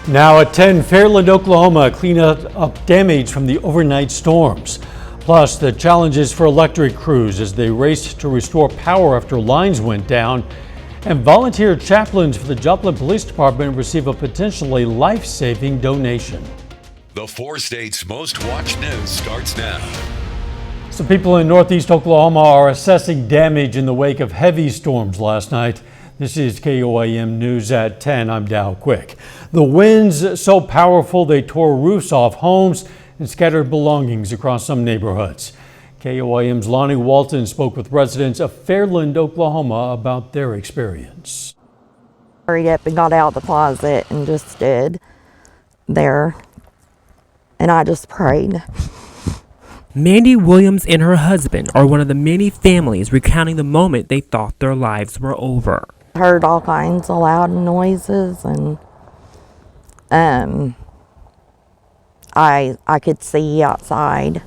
Now at 10, Fairland, Oklahoma, clean up damage from the overnight storms. Plus, the challenges for electric crews as they raced to restore power after lines went down. And volunteer chaplains for the Joplin Police Department receive a potentially life-saving donation. The 4 states' most watched news starts now. Some people in northeast Oklahoma are assessing damage in the wake of heavy storms last night. This is KOAM News at 10. I'm Dow Quick. The winds so powerful they tore roofs off homes and scattered belongings across some neighborhoods. KOAM's Lonnie Walton spoke with residents of Fairland, Oklahoma about their experience. Hurried up and got out of the closet and just stood there, and I just prayed. Mandy Williams and her husband are one of the many families recounting the moment they thought their lives were over. Heard all kinds of loud noises, and I could see outside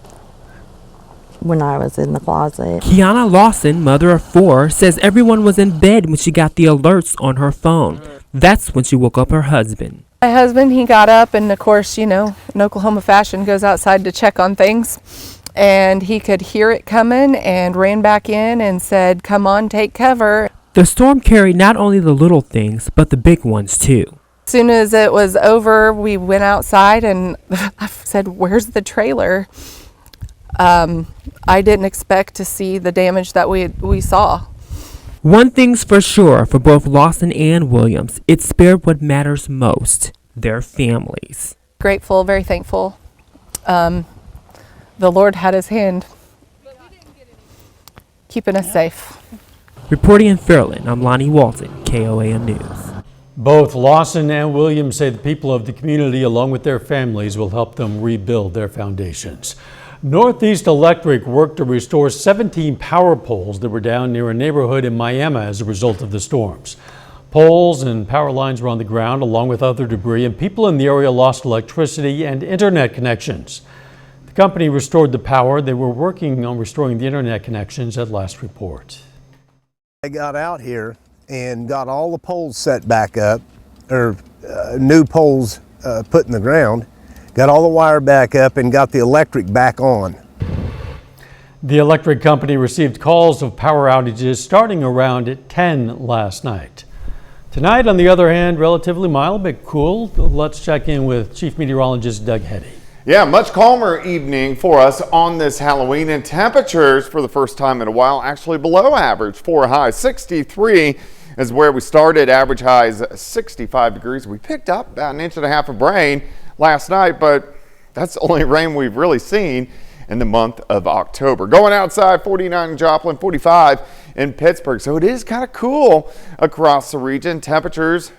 when I was in the closet. Kiana Lawson, mother of 4, says everyone was in bed when she got the alerts on her phone. That's when she woke up her husband. My husband, he got up and of course, in Oklahoma fashion, goes outside to check on things. And he could hear it coming and ran back in and said, "Come on, take cover." The storm carried not only the little things, but the big ones too. As soon as it was over, we went outside and I said, "Where's the trailer?" I didn't expect to see the damage that we saw. One thing's for sure for both Lawson and Williams, it spared what matters most, their families. Grateful, very thankful. The Lord had his hand keeping us safe. Reporting in Fairland, I'm Lonnie Walton, KOAM News. Both Lawson and Williams say the people of the community, along with their families, will help them rebuild their foundations. Northeast Electric worked to restore 17 power poles that were down near a neighborhood in Miami as a result of the storms. Poles and power lines were on the ground along with other debris, and people in the area lost electricity and internet connections. The company restored the power. They were working on restoring the internet connections at last report. I got out here and got all the poles set back up, or new poles put in the ground, got all the wire back up and got the electric back on. The electric company received calls of power outages starting around at 10 last night. Tonight, on the other hand, relatively mild but cool. Let's check in with Chief Meteorologist Doug Heddy. Yeah, much calmer evening for us on this Halloween, and temperatures for the first time in a while actually below average for a high. 63 is where we started, average highs 65 degrees. We picked up about 1.5 inches of rain last night, but that's the only rain we've really seen in the month of October. Going outside, 49 in Joplin, 45 in Pittsburgh. So it is kind of cool across the region. Temperatures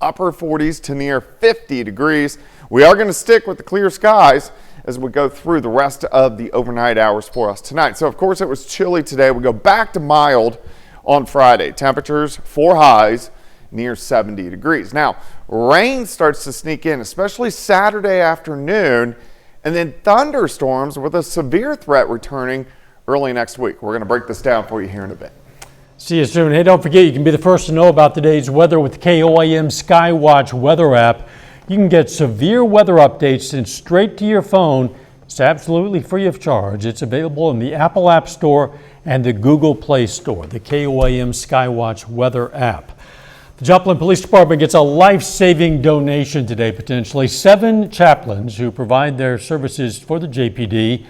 upper 40s to near 50 degrees. We are going to stick with the clear skies as we go through the rest of the overnight hours for us tonight. So of course it was chilly today. We go back to mild on Friday. Temperatures for highs near 70 degrees. Now, rain starts to sneak in, especially Saturday afternoon, and then thunderstorms with a severe threat returning early next week. We're going to break this down for you here in a bit. See you soon. Hey, don't forget you can be the first to know about today's weather with KOAM Skywatch weather app. You can get severe weather updates sent straight to your phone. It's absolutely free of charge. It's available in the Apple App Store and the Google Play Store, the KOAM Skywatch weather app. The Joplin Police Department gets a life-saving donation today, potentially. 7 chaplains who provide their services for the JPD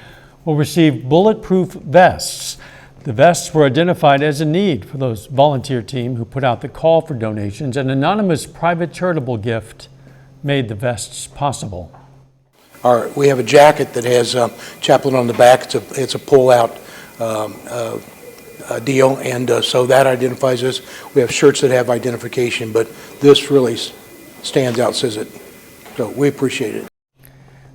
will receive bulletproof vests. The vests were identified as a need for those volunteer team who put out the call for donations. An anonymous private charitable gift made the vests possible. We have a jacket that has chaplain on the back. It's a pull-out deal, and so that identifies us. We have shirts that have identification, but this really stands out, says it. So we appreciate it.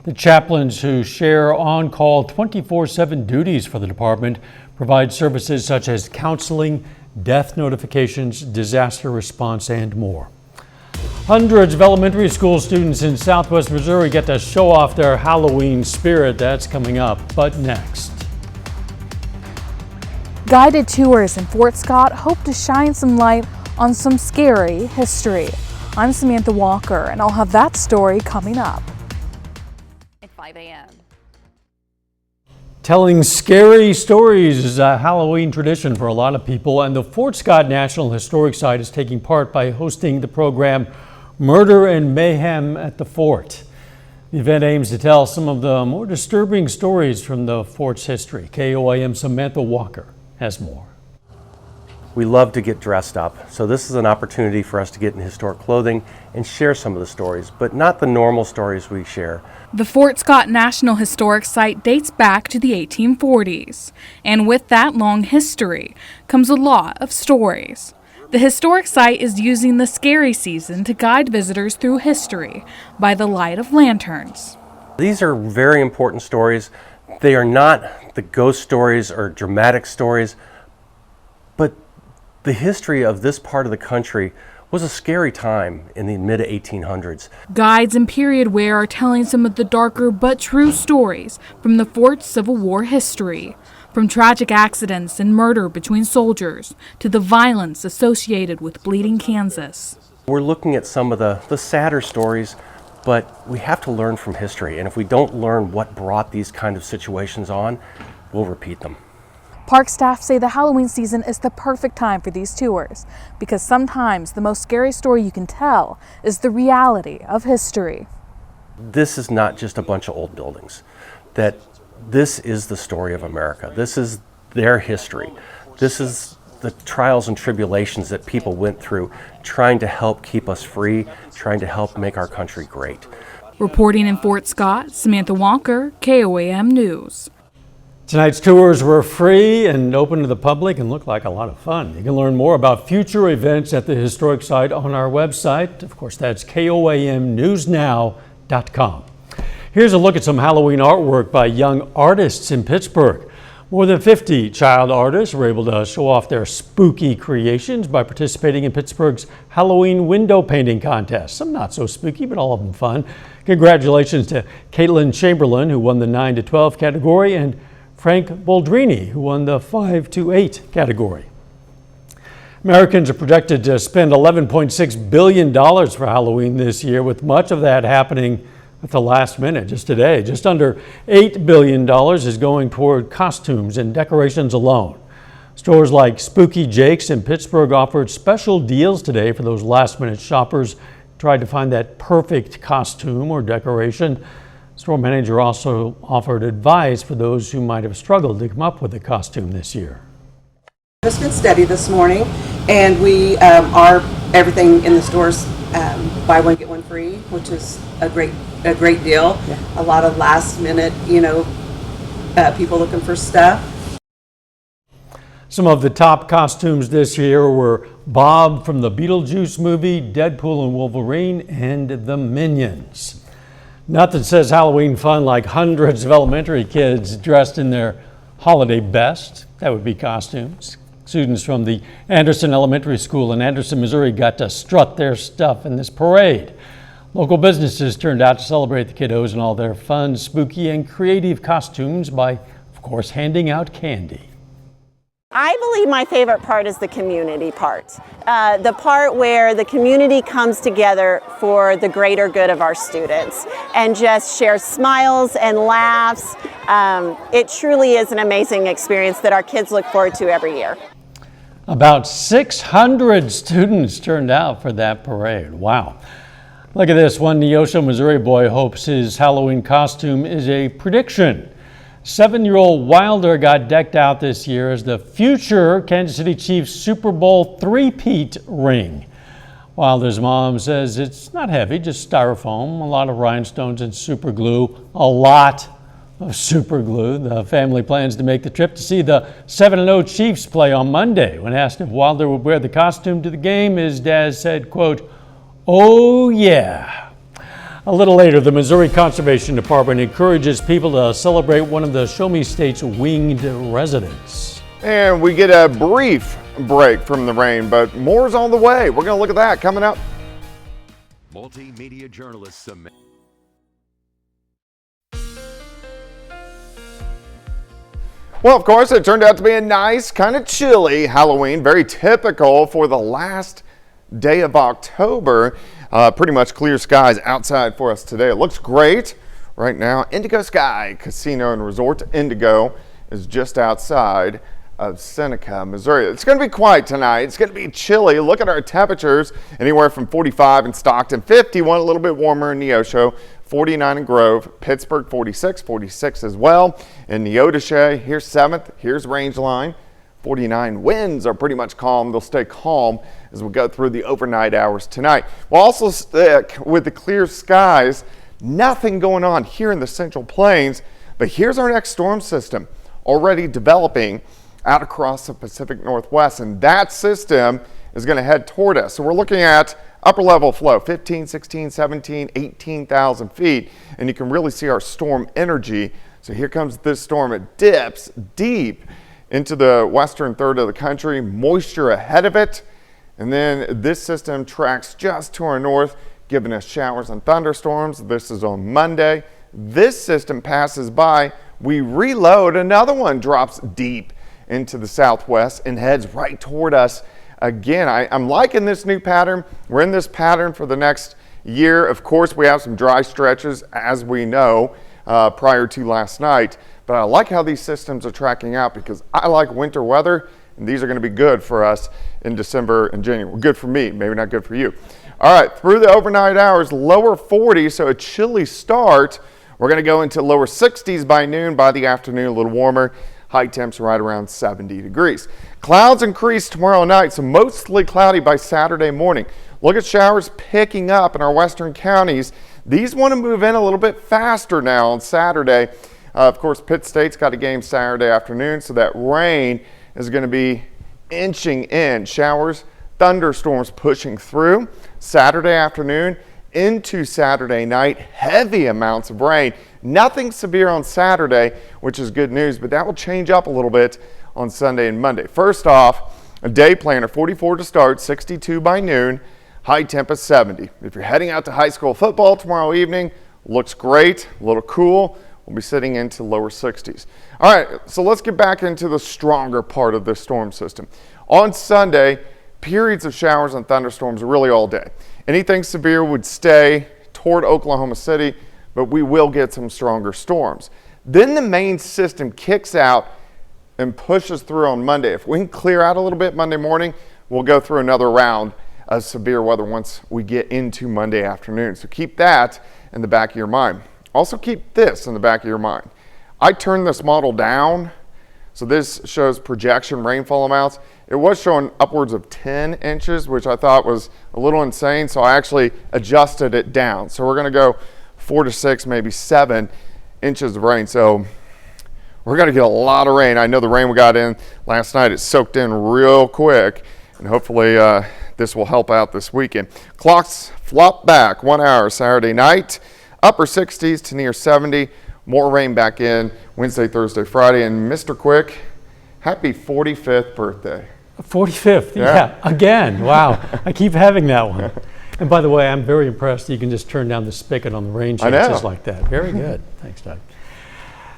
The chaplains who share on-call 24/7 duties for the department provide services such as counseling, death notifications, disaster response, and more. Hundreds of elementary school students in Southwest Missouri get to show off their Halloween spirit. That's coming up, but next. Guided tours in Fort Scott hope to shine some light on some scary history. I'm Samantha Walker, and I'll have that story coming up. At 5 a.m. Telling scary stories is a Halloween tradition for a lot of people, and the Fort Scott National Historic Site is taking part by hosting the program Murder and Mayhem at the Fort. The event aims to tell some of the more disturbing stories from the fort's history. KOIM Samantha Walker has more. We love to get dressed up, so this is an opportunity for us to get in historic clothing and share some of the stories, but not the normal stories we share. The Fort Scott National Historic Site dates back to the 1840s, and with that long history comes a lot of stories. The historic site is using the scary season to guide visitors through history by the light of lanterns. These are very important stories. They are not the ghost stories or dramatic stories, but the history of this part of the country was a scary time in the mid-1800s. Guides in period wear are telling some of the darker but true stories from the fort's Civil War history. From tragic accidents and murder between soldiers to the violence associated with Bleeding Kansas. We're looking at some of the sadder stories, but we have to learn from history. And if we don't learn what brought these kind of situations on, we'll repeat them. Park staff say the Halloween season is the perfect time for these tours because sometimes the most scary story you can tell is the reality of history. This is not just a bunch of old buildings. That this is the story of America. This is their history. This is the trials and tribulations that people went through trying to help keep us free, trying to help make our country great. Reporting in Fort Scott, Samantha Walker, KOAM News. Tonight's tours were free and open to the public and look like a lot of fun. You can learn more about future events at the historic site on our website. Of course, that's KOAMnewsnow.com. Here's a look at some Halloween artwork by young artists in Pittsburgh. More than 50 child artists were able to show off their spooky creations by participating in Pittsburgh's Halloween window painting contest. Some not so spooky, but all of them fun. Congratulations to Caitlin Chamberlain, who won the 9 to 12 category, and Frank Boldrini, who won the 5 to 8 category. Americans are projected to spend $11.6 billion for Halloween this year, with much of that happening at the last minute, just today. Just under $8 billion is going toward costumes and decorations alone. Stores like Spooky Jake's in Pittsburgh offered special deals today for those last-minute shoppers who tried to find that perfect costume or decoration. Store manager also offered advice for those who might have struggled to come up with a costume this year. It's been steady this morning, and we are everything in the stores buy one get one free, which is a great deal. Yeah. A lot of last minute, people looking for stuff. Some of the top costumes this year were Bob from the Beetlejuice movie, Deadpool and Wolverine, and the Minions. Nothing says Halloween fun like hundreds of elementary kids dressed in their holiday best. That would be costumes. Students from the Anderson Elementary School in Anderson, Missouri got to strut their stuff in this parade. Local businesses turned out to celebrate the kiddos in all their fun, spooky, and creative costumes by, of course, handing out candy. I believe my favorite part is the community part. The part where the community comes together for the greater good of our students and just shares smiles and laughs. It truly is an amazing experience that our kids look forward to every year. About 600 students turned out for that parade. Wow. Look at this. One Neosho, Missouri boy hopes his Halloween costume is a prediction. 7-year-old Wilder got decked out this year as the future Kansas City Chiefs Super Bowl three-peat ring. Wilder's mom says it's not heavy, just styrofoam, a lot of rhinestones and super glue, a lot of super glue. The family plans to make the trip to see the 7-0 Chiefs play on Monday. When asked if Wilder would wear the costume to the game, his dad said, quote, "Oh yeah." A little later, the Missouri Conservation Department encourages people to celebrate one of the Show Me State's winged residents. And we get a brief break from the rain, but more's on the way. We're going to look at that coming up. Multimedia journalist Well, of course, it turned out to be a nice, kind of chilly Halloween, very typical for the last day of October. Pretty much clear skies outside for us today. It looks great right now. Indigo Sky Casino and Resort Indigo is just outside of Seneca, Missouri. It's going to be quiet tonight. It's going to be chilly. Look at our temperatures, anywhere from 45 in Stockton, 51, a little bit warmer in Neosho, 49 in Grove, Pittsburgh 46, 46 as well. In Neodesha, here's 7th, here's Rangeline, 49. Winds are pretty much calm. They'll stay calm as we go through the overnight hours tonight. We'll also stick with the clear skies. Nothing going on here in the Central Plains, but here's our next storm system already developing out across the Pacific Northwest, and that system is going to head toward us. So we're looking at upper level flow, 15, 16, 17, 18,000 feet, and you can really see our storm energy. So here comes this storm. It dips deep into the western third of the country, moisture ahead of it, and then this system tracks just to our north, giving us showers and thunderstorms. This is on Monday. This system passes by, we reload, another one drops deep into the southwest and heads right toward us again. I'm liking this new pattern. We're in this pattern for the next year. Of course, we have some dry stretches, as we know, prior to last night. But I like how these systems are tracking out because I like winter weather, and these are going to be good for us in December and January. Good for me, maybe not good for you. All right, through the overnight hours, lower 40s, so a chilly start. We're going to go into lower 60s by noon. By the afternoon, a little warmer. High temps right around 70 degrees. Clouds increase tomorrow night, so mostly cloudy by Saturday morning. Look at showers picking up in our western counties. These want to move in a little bit faster now on Saturday. Of course, Pitt State's got a game Saturday afternoon, so that rain is going to be inching in. Showers, thunderstorms pushing through Saturday afternoon into Saturday night. Heavy amounts of rain. Nothing severe on Saturday, which is good news, but that will change up a little bit on Sunday and Monday. First off, a day planner, 44 to start, 62 by noon, high temp is 70. If you're heading out to high school football tomorrow evening, looks great, a little cool. We'll be sitting into lower 60s. All right, so let's get back into the stronger part of this storm system. On Sunday, periods of showers and thunderstorms really all day. Anything severe would stay toward Oklahoma City, but we will get some stronger storms. Then the main system kicks out and pushes through on Monday. If we can clear out a little bit Monday morning, we'll go through another round of severe weather once we get into Monday afternoon. So keep that in the back of your mind. Also keep this in the back of your mind. I turned this model down, so this shows projection rainfall amounts. It was showing upwards of 10 inches, which I thought was a little insane, so I actually adjusted it down. So we're going to go 4 to 6, maybe 7 inches of rain. So we're going to get a lot of rain. I know the rain we got in last night, it soaked in real quick, and hopefully this will help out this weekend. Clocks flop back 1 hour Saturday night, upper 60s to near 70. More rain back in Wednesday, Thursday, Friday. And Mr. Quick, happy 45th birthday. 45th, yeah, again. Wow, I keep having that one. And by the way, I'm very impressed that you can just turn down the spigot on the rain chances like that. Very good. Thanks, Doug.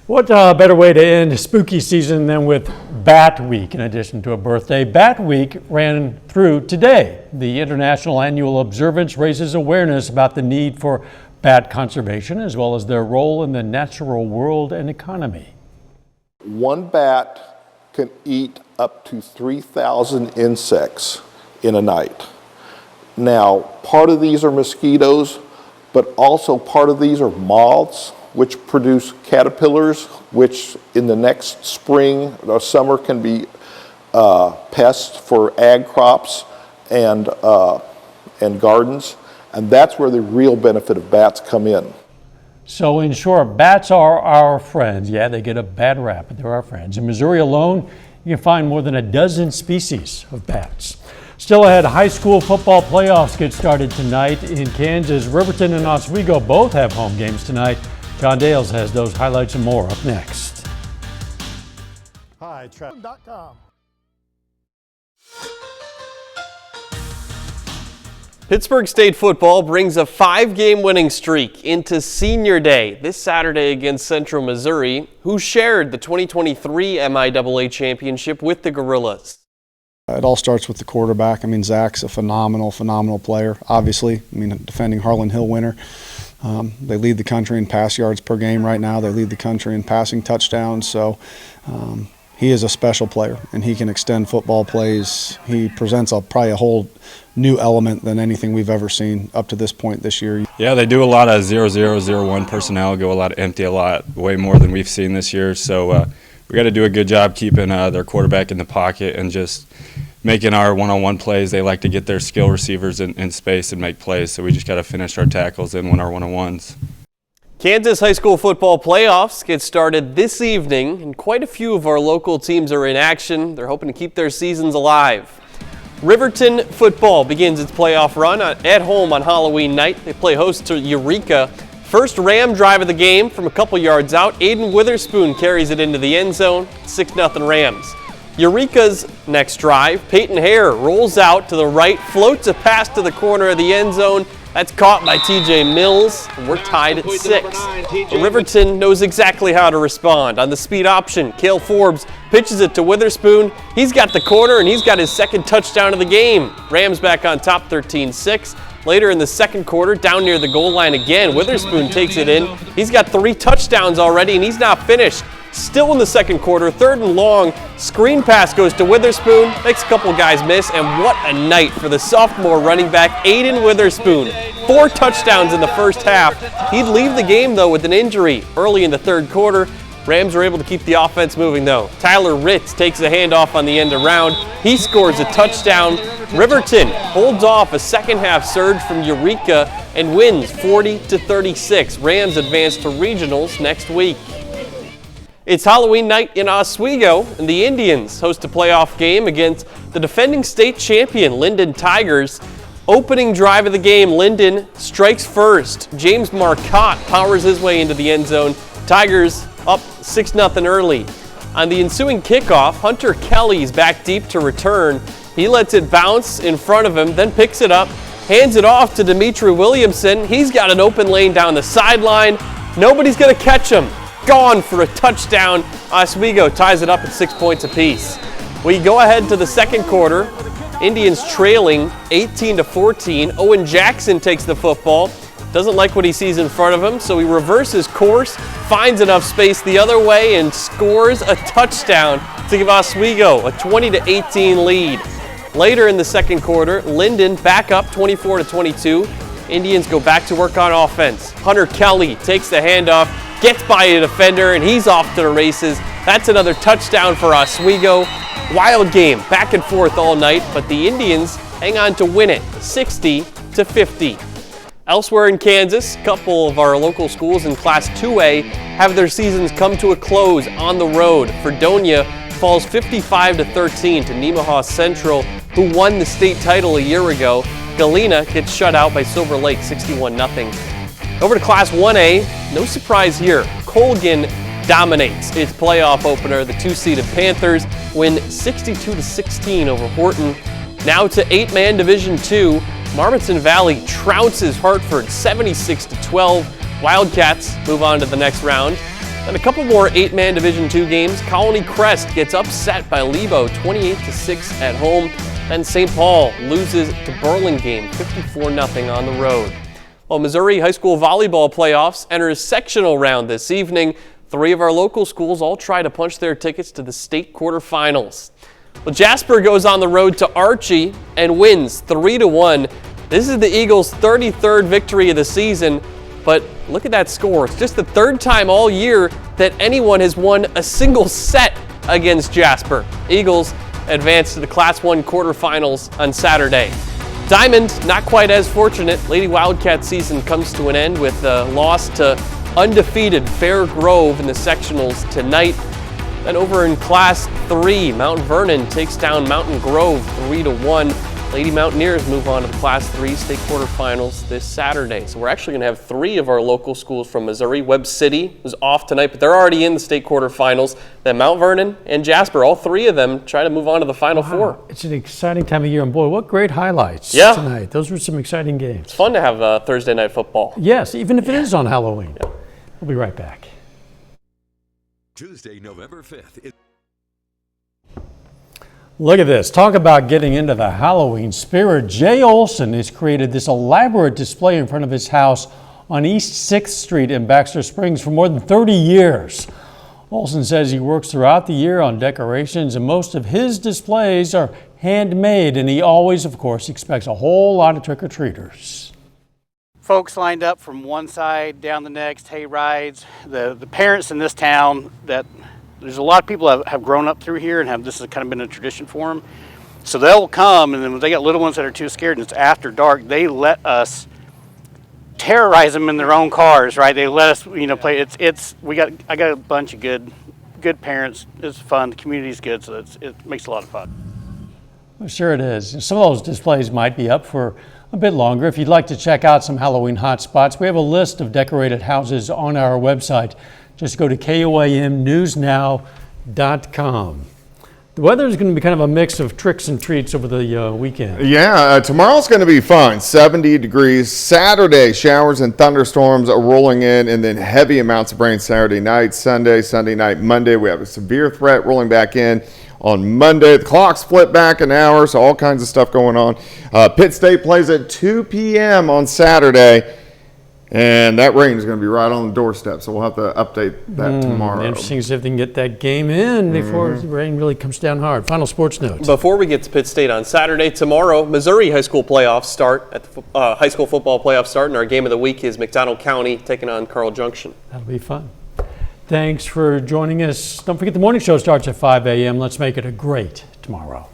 What better way to end spooky season than with Bat Week in addition to a birthday? Bat Week ran through today. The international annual observance raises awareness about the need for bat conservation as well as their role in the natural world and economy. One bat can eat up to 3,000 insects in a night. Now, part of these are mosquitoes, but also part of these are moths, which produce caterpillars, which in the next spring or summer can be pests for ag crops and gardens. And that's where the real benefit of bats come in. So in short, bats are our friends. Yeah, they get a bad rap, but they're our friends. In Missouri alone, you can find more than a dozen species of bats. Still ahead, high school football playoffs get started tonight in Kansas. Riverton and Oswego both have home games tonight. John Dales has those highlights and more up next. Hi, Travel.com. Pittsburgh State football brings a 5-game winning streak into Senior Day this Saturday against Central Missouri, who shared the 2023 MIAA championship with the Gorillas. It all starts with the quarterback. I mean, Zach's a phenomenal player, obviously. I mean, defending Harlan Hill winner. They lead the country in pass yards per game right now. They lead the country in passing touchdowns. So he is a special player, and he can extend football plays. He presents probably a whole new element than anything we've ever seen up to this point this year. Yeah, they do a lot of 0-0, 0-1 personnel, go a lot of empty, a lot, way more than we've seen this year. So we got to do a good job keeping their quarterback in the pocket and just making our one-on-one plays. They like to get their skill receivers in space and make plays, so we just got to finish our tackles and win our one-on-ones. Kansas high school football playoffs get started this evening, and quite a few of our local teams are in action. They're hoping to keep their seasons alive. Riverton football begins its playoff run at home on Halloween night. They play host to Eureka. First Ram drive of the game from a couple yards out. Aiden Witherspoon carries it into the end zone. 6-0 Rams. Eureka's next drive, Peyton Hare rolls out to the right, floats a pass to the corner of the end zone. That's caught by TJ Mills, and we're tied at 6. Riverton knows exactly how to respond. On the speed option, Cale Forbes pitches it to Witherspoon. He's got the corner, and he's got his second touchdown of the game. Rams back on top 13-6. Later in the second quarter, down near the goal line again, Witherspoon takes it in. He's got 3 touchdowns already, and he's not finished. Still in the second quarter, 3rd and long, screen pass goes to Witherspoon, makes a couple guys miss, and what a night for the sophomore running back, Aiden Witherspoon. 4 touchdowns in the first half. He'd leave the game, though, with an injury early in the third quarter. Rams were able to keep the offense moving, though. Tyler Ritz takes a handoff on the end around. He scores a touchdown. Riverton holds off a second-half surge from Eureka and wins 40-36. Rams advance to regionals next week. It's Halloween night in Oswego, and the Indians host a playoff game against the defending state champion, Linden Tigers. Opening drive of the game, Linden strikes first. James Marcotte powers his way into the end zone. Tigers up 6-0 early. On the ensuing kickoff, Hunter Kelly's back deep to return. He lets it bounce in front of him, then picks it up, hands it off to Dimitri Williamson. He's got an open lane down the sideline. Nobody's going to catch him. Gone for a touchdown. Oswego ties it up at 6 points apiece. We go ahead to the second quarter. Indians trailing 18-14. Owen Jackson takes the football. Doesn't like what he sees in front of him, so he reverses course, finds enough space the other way, and scores a touchdown to give Oswego a 20-18 lead. Later in the second quarter, Linden back up 24-22. Indians go back to work on offense. Hunter Kelly takes the handoff, gets by a defender, and he's off to the races. That's another touchdown for Oswego. Wild game, back and forth all night, but the Indians hang on to win it, 60-50. Elsewhere in Kansas, a couple of our local schools in Class 2A have their seasons come to a close on the road. Fredonia falls 55-13 to Nemaha Central, who won the state title a year ago. Galena gets shut out by Silver Lake 61-0. Over to Class 1A, no surprise here. Colgan dominates its playoff opener. The 2-seeded Panthers win 62-16 over Horton. Now to 8-man Division II, Marmaton Valley trounces Hartford 76-12. Wildcats move on to the next round. And a couple more 8-man Division II games. Colony Crest gets upset by Lebo 28-6 at home. Then St. Paul loses to Burlingame 54-0 on the road. Well, Missouri High School Volleyball Playoffs enters sectional round this evening. 3 of our local schools all try to punch their tickets to the state quarterfinals. Well, Jasper goes on the road to Archie and wins 3-1. This is the Eagles' 33rd victory of the season, but look at that score. It's just the 3rd time all year that anyone has won a single set against Jasper. Eagles advance to the Class 1 quarterfinals on Saturday. Diamond, not quite as fortunate. Lady Wildcat season comes to an end with a loss to undefeated Fair Grove in the sectionals tonight. Then over in Class 3, Mount Vernon takes down Mountain Grove 3-1. Lady Mountaineers move on to the Class 3 state quarterfinals this Saturday. So we're actually going to have 3 of our local schools from Missouri. Webb City was off tonight, but they're already in the state quarterfinals. Then Mount Vernon and Jasper, all 3 of them try to move on to the Final Four. It's an exciting time of year, and boy, what great highlights tonight. Those were some exciting games. It's fun to have Thursday night football. Yes, even if it is on Halloween. Yeah. We'll be right back. Tuesday, November 5th. Look at this. Talk about getting into the Halloween spirit. Jay Olson has created this elaborate display in front of his house on East 6th Street in Baxter Springs for more than 30 years. Olson says he works throughout the year on decorations, and most of his displays are handmade, and he always, of course, expects a whole lot of trick-or-treaters. Folks lined up from one side down the next, hay rides. The parents in this town, that there's a lot of people that have grown up through here and have this has kind of been a tradition for them. So they'll come, and then when they got little ones that are too scared and it's after dark, they let us terrorize them in their own cars, right? They let us, play. I got a bunch of good parents. It's fun. The community's good, so it makes a lot of fun. Well, sure it is. Some of those displays might be up for a bit longer. If you'd like to check out some Halloween hot spots, we have a list of decorated houses on our website. Just go to KOAMnewsnow.com. The weather is going to be kind of a mix of tricks and treats over the weekend. Yeah, tomorrow's going to be fun. 70 degrees. Saturday, showers and thunderstorms are rolling in, and then heavy amounts of rain Saturday night, Sunday night, Monday. We have a severe threat rolling back in on Monday. The clock's flipped back an hour, so all kinds of stuff going on. Pitt State plays at 2 p.m. on Saturday. And that rain is going to be right on the doorstep, so we'll have to update that tomorrow. Interesting to see if they can get that game in before the rain really comes down hard. Final sports notes. Before we get to Pitt State on Saturday, tomorrow, Missouri high school playoffs start at the high school football playoffs start, and our game of the week is McDonald County taking on Carl Junction. That'll be fun. Thanks for joining us. Don't forget the morning show starts at 5 a.m. Let's make it a great tomorrow.